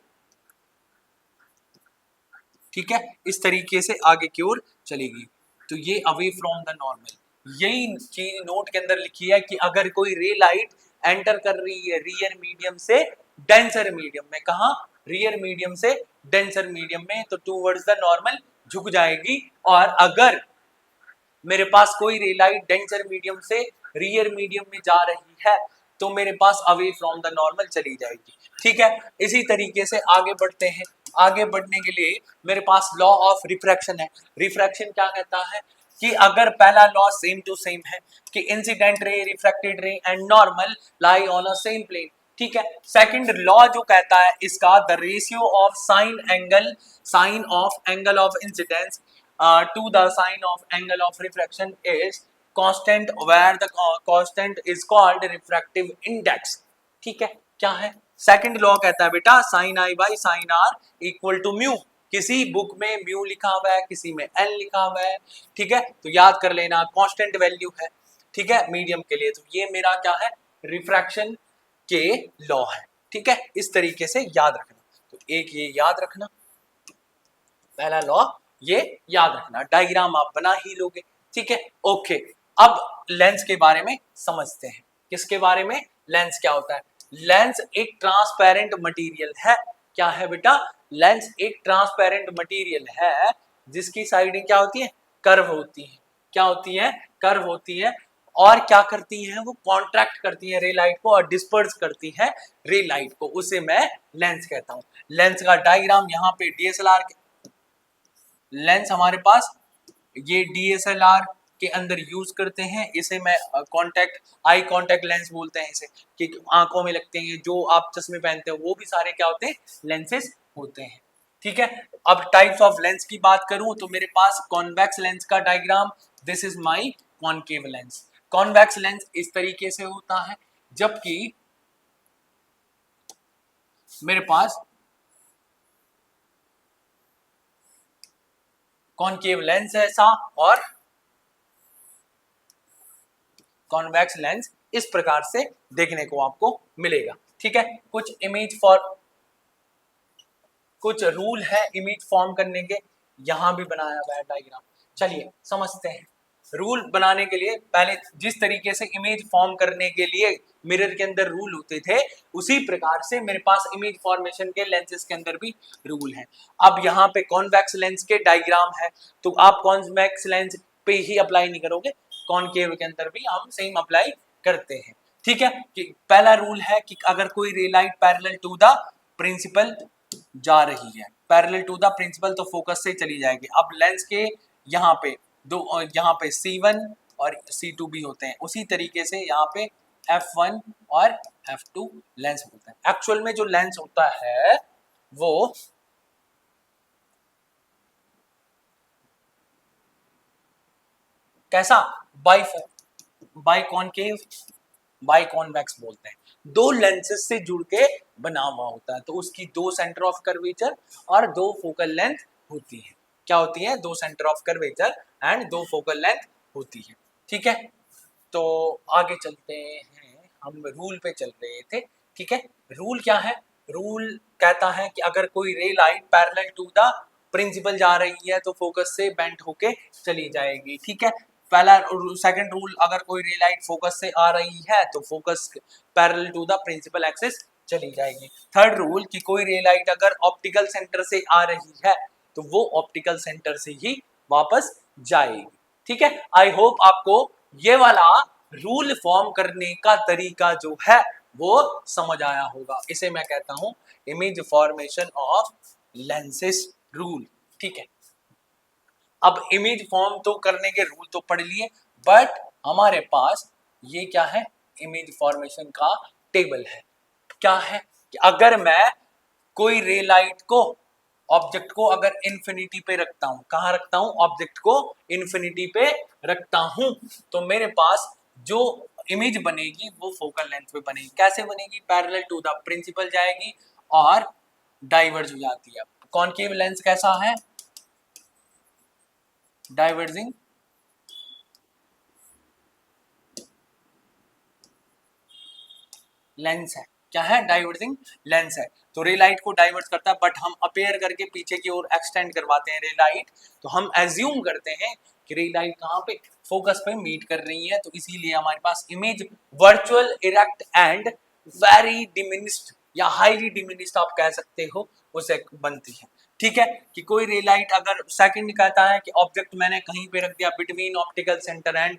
ठीक है, इस तरीके से आगे की ओर चलेगी, तो ये अवे फ्रॉम द नॉर्मल, यही चीज नोट के अंदर लिखी है कि अगर कोई रे लाइट एंटर कर रही है रियर मीडियम से डेंसर मीडियम में, कहा रियर मीडियम से डेंसर मीडियम में, तो टूवर्ड्स द नॉर्मल झुक जाएगी, और अगर मेरे पास कोई रे लाइट डेंसर मीडियम से रियर मीडियम में जा रही है तो मेरे pass away from the normal चली जाएगी, ठीक है। इसी तरीके से आगे बढ़ते हैं, आगे बढ़ने के लिए मेरे पास लॉ ऑफ रिफ्रैक्शन है। रिफ्रैक्शन क्या कहता है कि अगर पहला लॉ सेम टू सेम है कि incident ray, refracted ray and normal lie on a same plane, ठीक है। सेकंड लॉ जो कहता है इसका, the ratio of sine of angle of incidence to the sine of angle of refraction is constant, where the constant is called refractive index, ठीक है। क्या है सेकंड लॉ, कहता है बेटा sine I by sine R equal to mu, किसी book में mu लिखा हुआ है, किसी में एल लिखा हुआ है, ठीक है, तो याद कर लेना कांस्टेंट वैल्यू है, ठीक है, मीडियम के लिए, तो ये मेरा क्या है रिफ्रैक्शन के लॉ है, ठीक है, इस तरीके से याद रखना, तो एक ये याद रखना पहला लॉ, ये याद रखना, डायग्राम आप बना ही लोगे, ठीक है, ओके। अब लेंस के बारे में समझते हैं, किसके बारे में, लेंस क्या होता है। लेंस एक ट्रांसपेरेंट मटेरियल है, क्या है बेटा, लेंस एक ट्रांसपेरेंट मटेरियल है जिसकी साइडें क्या होती है, कर्व होती है, क्या होती है, कर्व होती है, और क्या करती हैं वो, कॉन्ट्रैक्ट करती है रे लाइट को और डिस्पर्स करती है रे लाइट को, उसे मैं लेंस कहता हूं। लेंस का डायग्राम यहाँ पे डीएसएलआर लेंस हमारे पास ये डीएसएलआर के अंदर यूज करते हैं, इसे मैं कांटेक्ट आई कांटेक्ट लेंस बोलते हैं इसे, कि आंखों में लगते हैं, जो आप चश्मे पहनते हो वो भी सारे क्या होते हैं, लेंसेज होते हैं, ठीक है। अब टाइप्स ऑफ लेंस की बात करूं तो मेरे पास कॉन्वेक्स लेंस का diagram, this is my concave lens. Convex lens इस तरीके से होता है, जबकि मेरे पास कॉनकेव लेंस है ऐसा, और कॉन्वेक्स लेंस इस प्रकार से देखने को आपको मिलेगा, ठीक है। कुछ रूल है इमेज फॉर्म करने के, यहां भी बनाया हुआ है डायग्राम, चलिए समझते हैं। रूल बनाने के लिए पहले जिस तरीके से इमेज फॉर्म करने के लिए मिरर के अंदर रूल होते थे, उसी प्रकार से मेरे पास इमेज फॉर्मेशन के लेंसेज के अंदर भी रूल है। अब यहाँ पे कॉन्वेक्स लेंस के डायग्राम है, तो आप कॉन्वेक्स लेंस पे ही अप्लाई नहीं करोगे, कॉनकेव के अंदर भी हम सेम अप्लाई करते हैं, ठीक है। कि पहला रूल है कि अगर कोई ray light parallel to the principal जा रही है, पैरेलल टू द प्रिंसिपल, तो फोकस से चली जाएगी। अब लेंस के यहाँ पे यहाँ पे C1 और C2 भी होते हैं, उसी तरीके से यहाँ पे F1 और F2 लेंस होता है। एक्चुअल में जो लेंस होता है वो कैसा, बाई कॉनकेव बाई कॉन्वेक्स बोलते हैं, दो लेंसेज से जुड़ के बना हुआ होता है, तो उसकी दो सेंटर ऑफ कर्वेचर और दो फोकल लेंथ होती है, क्या होती है, दो सेंटर ऑफ कर्वेचर एंड दो फोकल लेंथ होती है, ठीक है। तो आगे चलते हैं, हम रूल पे चल रहे थे, ठीक है। रूल क्या है, रूल कहता है कि अगर कोई ray light parallel to the principal जा रही है तो फोकस से बेंट होके चली जाएगी, ठीक है। पहला सेकंड रूल, अगर कोई रे लाइट फोकस से आ रही है तो focus parallel to the principal axis चली जाएगी। थर्ड रूल कि कोई रे लाइट अगर ऑप्टिकल सेंटर से आ रही है तो वो ऑप्टिकल सेंटर से ही वापस जाएगी, ठीक है। आई होप आपको ये वाला रूल फॉर्म करने का तरीका जो है वो समझ आया होगा, इसे मैं कहता हूं image formation of lenses rule, ठीक है। अब इमेज फॉर्म तो करने के रूल तो पढ़ लिए, बट हमारे पास ये क्या है, इमेज फॉर्मेशन का टेबल है। क्या है कि अगर मैं कोई रे लाइट को, ऑब्जेक्ट को अगर इन्फिनिटी पे रखता हूं, कहां रखता हूं, ऑब्जेक्ट को इन्फिनिटी पे रखता हूं, तो मेरे पास जो इमेज बनेगी वो फोकल लेंथ पे बनेगी। कैसे बनेगी, पैरेलल टू द प्रिंसिपल जाएगी और डाइवर्ज हो जाती है। कॉनकेव लेंस कैसा है, डाइवर्जिंग लेंस है। क्या है? डाइवर्जिंग लेंस है। तो रे लाइट को डाइवर्ट करता है, बट हम अपेयर करके पीछे की ओर एक्सटेंड करवाते हैं रे लाइट। तो हम एज्यूम करते हैं कि रे लाइट कहाँ पे? फोकस पे मीट कर रही है, तो इसीलिए हमारे पास image virtual, erect and very diminished या हाईली डिमिनिस्ड आप कह सकते हो, उसे बनती है। ठीक है, कि कोई रे लाइट अगर सेकंड कहता है कि ऑब्जेक्ट मैंने कहीं पे रख दिया between optical centre and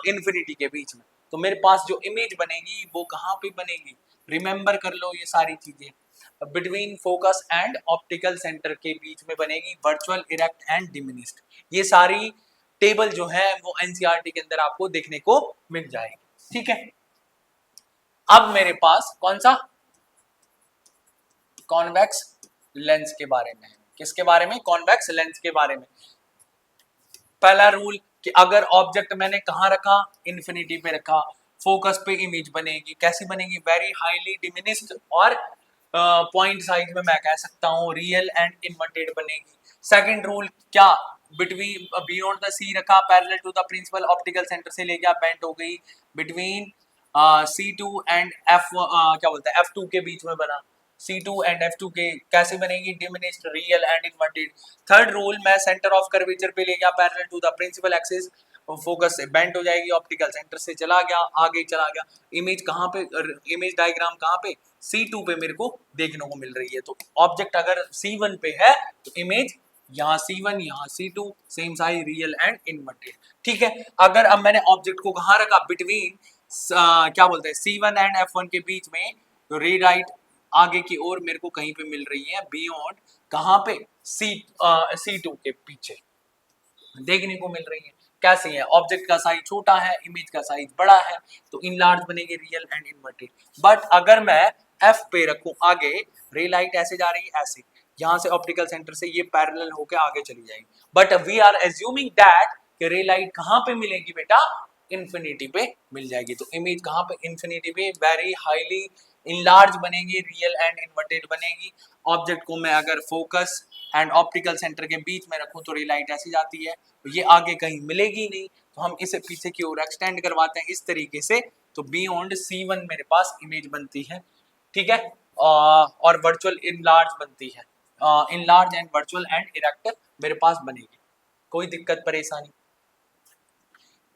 infinity के बीच में, तो मेरे पास जो इमेज बनेगी वो कहाँ पे बनेगी? रिमेंबर कर लो ये सारी चीजें, between focus and optical centre के बीच में बनेगी, वर्चुअल, इरेक्ट एंड डिमिनिस्ड। ये सारी टेबल जो है वो एनसीईआरटी के अंदर आपको देखने को मिल जाएगी। ठीक है, अब मेरे पास कौन सा? कॉन्वेक्स लेंस के बारे में। किसके बारे में? कॉन्वेक्स लेंस के बारे में। पहला रूल कि अगर ऑब्जेक्ट मैंने कहाँ रखा? इन्फिनिटी पे रखा, फोकस पे इमेज बनेगी। कैसी बनेगी? वेरी हाईली डिमिनिस्ड, और पॉइंट साइज में मैं कह सकता हूँ रियल एंड इन्वर्टेड बनेगी। सेकंड रूल क्या? बिटवीन बियॉन्ड द सी रखा, parallel to the principal optical centre से ले गया, बेंट हो गई, बिटवीन C2 एंड F क्या बोलते हैं F2 के बीच में बना। C2 एंड F2 के कैसे बनेगी? Diminished, real and inverted. Third rule, मैं सेंटर ऑफ कर्वेचर पे ले गया, parallel to the principal axis, focus से बेंट हो जाएगी, ऑप्टिकल सेंटर से चला गया, आगे चला गया। इमेज कहाँ पे? इमेज डायग्राम कहाँ पे? C2 पे मेरे को देखने को मिल रही है। तो ऑब्जेक्ट अगर C1 पे है तो इमेज यहाँ C1, यहाँ C2, same size, real and inverted. ठीक है, अगर अब मैंने ऑब्जेक्ट को कहाँ रखा? बिटवीन क्या बोलते हैं C1 एंड F1 के बीच में, तो रे लाइट आगे की ओर मेरे को कहीं पे मिल रही है, बियॉन्ड कहाँ पे? C2 के पीछे देखने को मिल रही है। कैसी है? ऑब्जेक्ट का साइज छोटा है, इमेज का साइज बड़ा है, तो इन लार्ज बनेगी, रियल एंड इन्वर्टेड। बट अगर मैं F पे रखूं आगे, रे लाइट ऐसे जा रही है, ऐसे यहाँ से ऑप्टिकल सेंटर से ये पैरेलल होके आगे चली जाएगी, but we are assuming that कि रे लाइट कहाँ पे मिलेगी बेटा? इन्फिनिटी पे मिल जाएगी। तो इमेज कहाँ पे? इन्फिनिटी पे वेरी हाईली इनलार्ज बनेगी, रियल एंड इन्वर्टेड बनेगी। ऑब्जेक्ट को मैं अगर फोकस एंड ऑप्टिकल सेंटर के बीच में रखूं तो रे लाइट ऐसी जाती है, तो ये आगे कहीं मिलेगी नहीं, तो हम इसे पीछे की ओर एक्सटेंड करवाते हैं इस तरीके से। तो बियॉन्ड C1 मेरे पास इमेज बनती है। ठीक है, और वर्चुअल इनलार्ज बनती है, enlarge and virtual and erect मेरे पास बनेगी। कोई दिक्कत परेशानी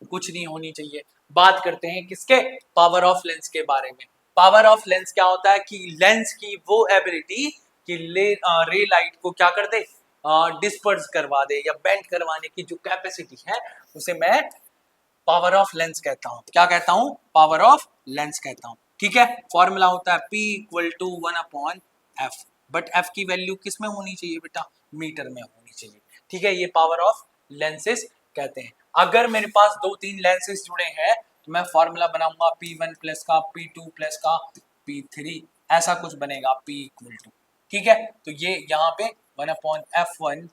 कुछ नहीं होनी चाहिए। बात करते हैं किसके? पावर ऑफ लेंस के बारे में। पावर ऑफ लेंस क्या होता है? कि लेंस की वो एबिलिटी कि रे लाइट को क्या कर दे? डिस्पर्स करवा दे या बेंड करवाने की जो कैपेसिटी है, उसे मैं पावर ऑफ लेंस कहता हूँ। क्या कहता हूँ? पावर ऑफ लेंस कहता हूँ। ठीक है, फॉर्मूला होता है P = 1/f, बट f की वैल्यू किस में होनी चाहिए बेटा? मीटर में होनी चाहिए। ठीक है, ये पावर ऑफ लेंसेज कहते हैं। अगर मेरे पास 2-3 लेंसेज जुड़े हैं तो मैं फॉर्मूला बनाऊंगा P1 प्लस का, P2 प्लस का, P3, ऐसा कुछ बनेगा P = ठीक है, तो ये यहाँ पे 1/f1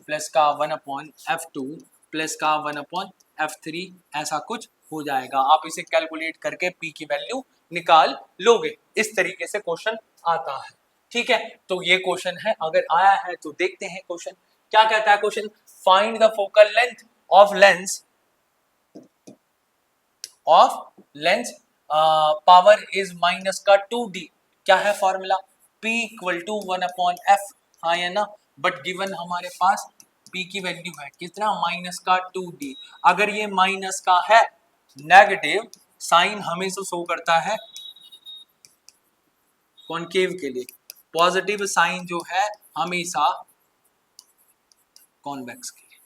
प्लस का 1/f2 प्लस का 1/f3 ऐसा कुछ हो जाएगा। आप इसे कैलकुलेट करके P की वैल्यू निकाल लोगे। इस तरीके से क्वेश्चन आता है। ठीक है, तो ये क्वेश्चन है, अगर आया है तो देखते हैं क्वेश्चन क्या कहता है। Question, find the focal length of lens power is minus का 2d। क्या है फॉर्मूला? P = 1/f, हाँ या ना? बट गिवन हमारे पास P की वैल्यू है कितना? माइनस का 2d। अगर ये माइनस का है, नेगेटिव साइन हमेशा शो करता है कॉनकेव के लिए, पॉजिटिव साइन जो है हमेशा कॉन्वेक्स के लिए।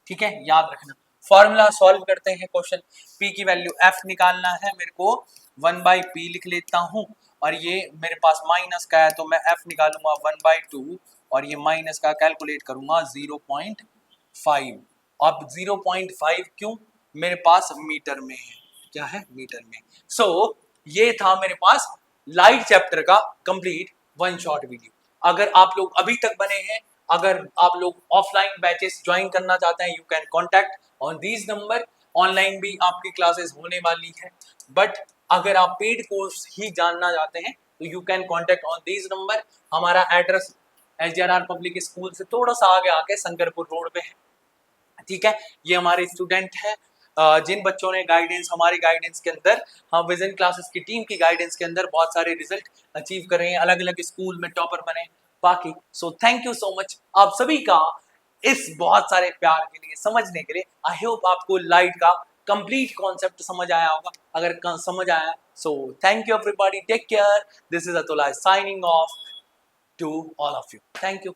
ठीक है, याद रखना। फॉर्मूला सॉल्व करते हैं क्वेश्चन। P की वैल्यू f निकालना है मेरे को, 1/p लिख लेता हूं, और ये मेरे पास माइनस का है तो मैं f निकालूंगा 1/2, और ये माइनस का कैलकुलेट करूंगा 0.5। अब 0.5 क्यों? मेरे पास मीटर में है। क्या है? मीटर में। सो ये था मेरे पास लाइट चैप्टर का कंप्लीट वन शॉट वीडियो। अगर आप लोग अभी तक बने हैं, अगर आप लोग ऑफलाइन बैचेस ज्वाइन करना चाहते हैं, you can contact on these number. Online भी आपकी क्लासेस होने वाली है, बट अगर आप पेड कोर्स ही जानना चाहते हैं तो you can contact on these number. हमारा एड्रेस SGRR पब्लिक स्कूल से थोड़ा सा आगे आके शंकरपुर रोड पे है। ठीक है, ये हमारे स्टूडेंट है, जिन बच्चों ने गाइडेंस, हमारी गाइडेंस के अंदर, हम विजन क्लासेस की टीम की गाइडेंस के अंदर बहुत सारे रिजल्ट अचीव कर रहे हैं, अलग अलग स्कूल में टॉपर बने बाकी। सो थैंक यू सो मच आप सभी का इस बहुत सारे प्यार के लिए, समझने के लिए। आई होप आपको लाइट का कंप्लीट कॉन्सेप्ट समझ आया होगा। अगर समझ आया, so thank you everybody, take care, this is Atul signing off to all of you. Thank you.